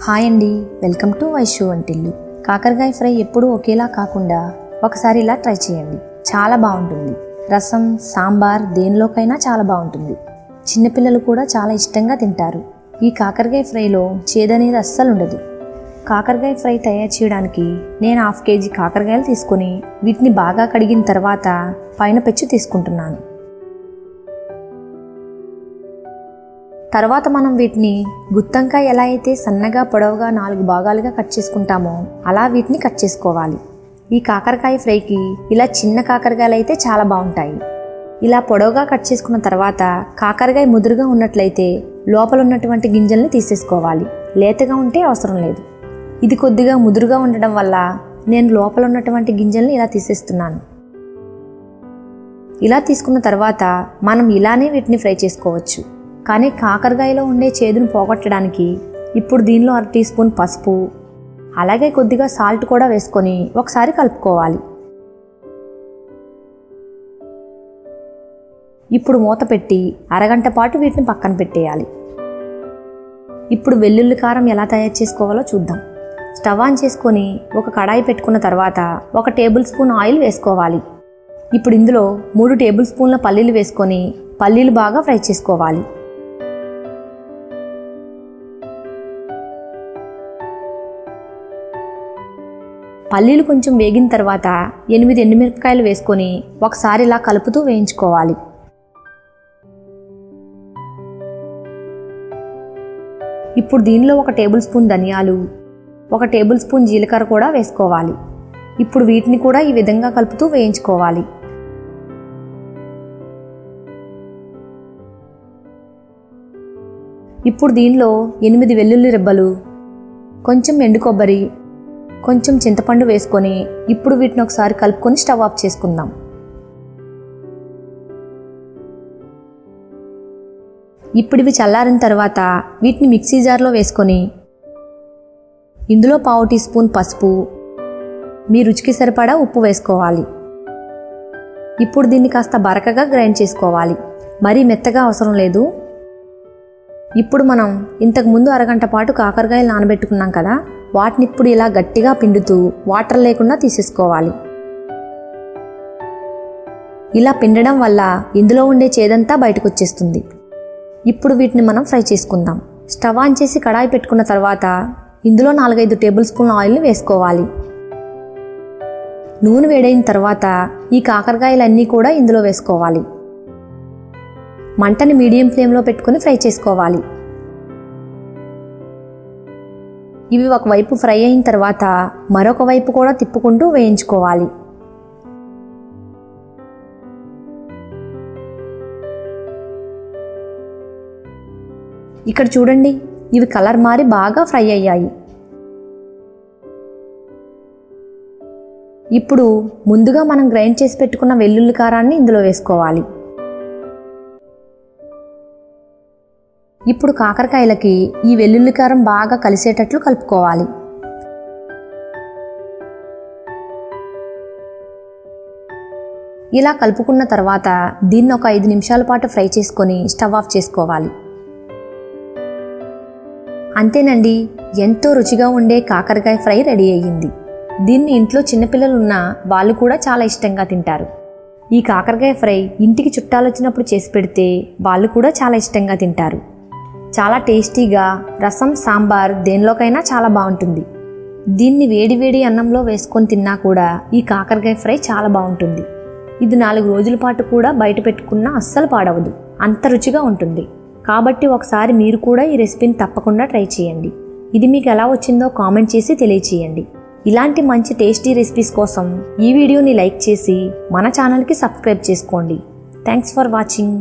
Hi అండి, welcome to Vaishu వంటిల్లు. కాకరకాయ ఫ్రై ఎప్పుడూ ఒకేలా కాకుండా ఒకసారి ఇలా ట్రై చేయండి. చాలా బాగుంటుంది. రసం, సాంబార్ దేనిలోకైనా చాలా బాగుంటుంది. చిన్నపిల్లలు కూడా చాలా ఇష్టంగా తింటారు. ఈ కాకరకాయ ఫ్రైలో చేదనేది అస్సలు ఉండదు. కాకరకాయ ఫ్రై తయారు చేయడానికి నేను 1/2 kg కాకరకాయలు తీసుకొని వీటిని బాగా కడిగిన తర్వాత పైన పెచ్చు తీసుకుంటున్నాను. తర్వాత మనం వీటిని గుత్తంకాయ ఎలా అయితే సన్నగా పొడవుగా 4 భాగాలుగా కట్ చేసుకుంటామో అలా వీటిని కట్ చేసుకోవాలి. ఈ కాకరకాయ ఫ్రైకి ఇలా చిన్న కాకరకాయలు అయితే చాలా బాగుంటాయి. ఇలా పొడవుగా కట్ చేసుకున్న తర్వాత కాకరకాయ ముదురుగా ఉన్నట్లయితే లోపల ఉన్నటువంటి గింజల్ని తీసేసుకోవాలి. లేతగా ఉంటే అవసరం లేదు. ఇది కొద్దిగా ముదురుగా ఉండడం వల్ల నేను లోపల ఉన్నటువంటి గింజల్ని ఇలా తీసేస్తున్నాను. ఇలా తీసుకున్న తర్వాత మనం ఇలానే వీటిని ఫ్రై చేసుకోవచ్చు. కానీ కాకరకాయలో ఉండే చేదును పోగొట్టడానికి ఇప్పుడు దీనిలో 1/2 టీ స్పూన్ పసుపు, అలాగే కొద్దిగా సాల్ట్ కూడా వేసుకొని ఒకసారి కలుపుకోవాలి. ఇప్పుడు మూత పెట్టి అరగంట పాటు వీటిని పక్కన పెట్టేయాలి. ఇప్పుడు వెల్లుల్లి కారం ఎలా తయారు చేసుకోవాలో చూద్దాం. స్టవ్ ఆన్ చేసుకొని ఒక కడాయి పెట్టుకున్న తర్వాత 1 టేబుల్ స్పూన్ ఆయిల్ వేసుకోవాలి. ఇప్పుడు ఇందులో 3 టేబుల్ స్పూన్ల పల్లీలు వేసుకొని పల్లీలు బాగా ఫ్రై చేసుకోవాలి. పల్లీలు కొంచెం వేగిన తర్వాత 8 ఎండుమిరపకాయలు వేసుకొని ఒకసారి ఇలా కలుపుతూ వేయించుకోవాలి. ఇప్పుడు దీనిలో 1 టేబుల్ స్పూన్ ధనియాలు, 1 టేబుల్ స్పూన్ జీలకర్ర కూడా వేసుకోవాలి. ఇప్పుడు వీటిని కూడా ఈ విధంగా కలుపుతూ వేయించుకోవాలి. ఇప్పుడు దీనిలో 8 వెల్లుల్లి రెబ్బలు, కొంచెం ఎండు కొబ్బరి, కొంచెం చింతపండు వేసుకొని ఇప్పుడు వీటిని ఒకసారి కలుపుకొని స్టవ్ ఆఫ్ చేసుకుందాం. ఇప్పుడు ఇవి చల్లారిన తర్వాత వీటిని మిక్సీ జార్లో వేసుకొని ఇందులో 1/2 టీ స్పూన్ పసుపు, మీ రుచికి సరిపడా ఉప్పు వేసుకోవాలి. ఇప్పుడు దీన్ని కాస్త బరకగా గ్రైండ్ చేసుకోవాలి. మరీ మెత్తగా అవసరం లేదు. ఇప్పుడు మనం ఇంతకుముందు అరగంట పాటు కాకరకాయలు నానబెట్టుకున్నాం కదా, వాటిని ఇప్పుడు ఇలా గట్టిగా పిండుతూ వాటర్ లేకుండా తీసేసుకోవాలి. ఇలా పిండడం వల్ల ఇందులో ఉండే చేదంతా బయటకు వచ్చేస్తుంది. ఇప్పుడు వీటిని మనం ఫ్రై చేసుకుందాం. స్టవ్ ఆన్ చేసి కడాయి పెట్టుకున్న తర్వాత ఇందులో 4-5 టేబుల్ స్పూన్ ఆయిల్ని వేసుకోవాలి. నూనె వేడైన తర్వాత ఈ కాకరకాయలన్నీ కూడా ఇందులో వేసుకోవాలి. మంటని మీడియం ఫ్లేమ్లో పెట్టుకుని ఫ్రై చేసుకోవాలి. ఇవి ఒకవైపు ఫ్రై అయిన తర్వాత మరొక వైపు కూడా తిప్పుకుంటూ వేయించుకోవాలి. ఇక్కడ చూడండి, ఇవి కలర్ మారి బాగా ఫ్రై అయ్యాయి. ఇప్పుడు ముందుగా మనం గ్రైండ్ చేసి పెట్టుకున్న వెల్లుల్లి కారాన్ని ఇందులో వేసుకోవాలి. ఇప్పుడు కాకరకాయలకి ఈ వెల్లుల్లి కారం బాగా కలిసేటట్లు కలుపుకోవాలి. ఇలా కలుపుకున్న తర్వాత దీన్ని ఒక 5 నిమిషాల పాటు ఫ్రై చేసుకొని స్టవ్ ఆఫ్ చేసుకోవాలి. అంతేనండి, ఎంతో రుచిగా ఉండే కాకరకాయ ఫ్రై రెడీ అయ్యింది. దీన్ని ఇంట్లో చిన్నపిల్లలు ఉన్నా వాళ్ళు కూడా చాలా ఇష్టంగా తింటారు. ఈ కాకరకాయ ఫ్రై ఇంటికి చుట్టాలు వచ్చినప్పుడు చేసి పెడితే వాళ్ళు కూడా చాలా ఇష్టంగా తింటారు. చాలా టేస్టీగా రసం, సాంబార్ దేనిలోకైనా చాలా బాగుంటుంది. దీన్ని వేడి వేడి అన్నంలో వేసుకొని తిన్నా కూడా ఈ కాకరకాయ ఫ్రై చాలా బాగుంటుంది. ఇది 4 రోజుల పాటు కూడా బయట పెట్టుకున్నా అస్సలు పాడవదు. అంత రుచిగా ఉంటుంది. కాబట్టి ఒకసారి మీరు కూడా ఈ రెసిపీని తప్పకుండా ట్రై చేయండి. ఇది మీకు ఎలా వచ్చిందో కామెంట్ చేసి తెలియచేయండి. ఇలాంటి మంచి టేస్టీ రెసిపీస్ కోసం ఈ వీడియోని లైక్ చేసి మన ఛానల్కి సబ్స్క్రైబ్ చేసుకోండి. Thanks for watching.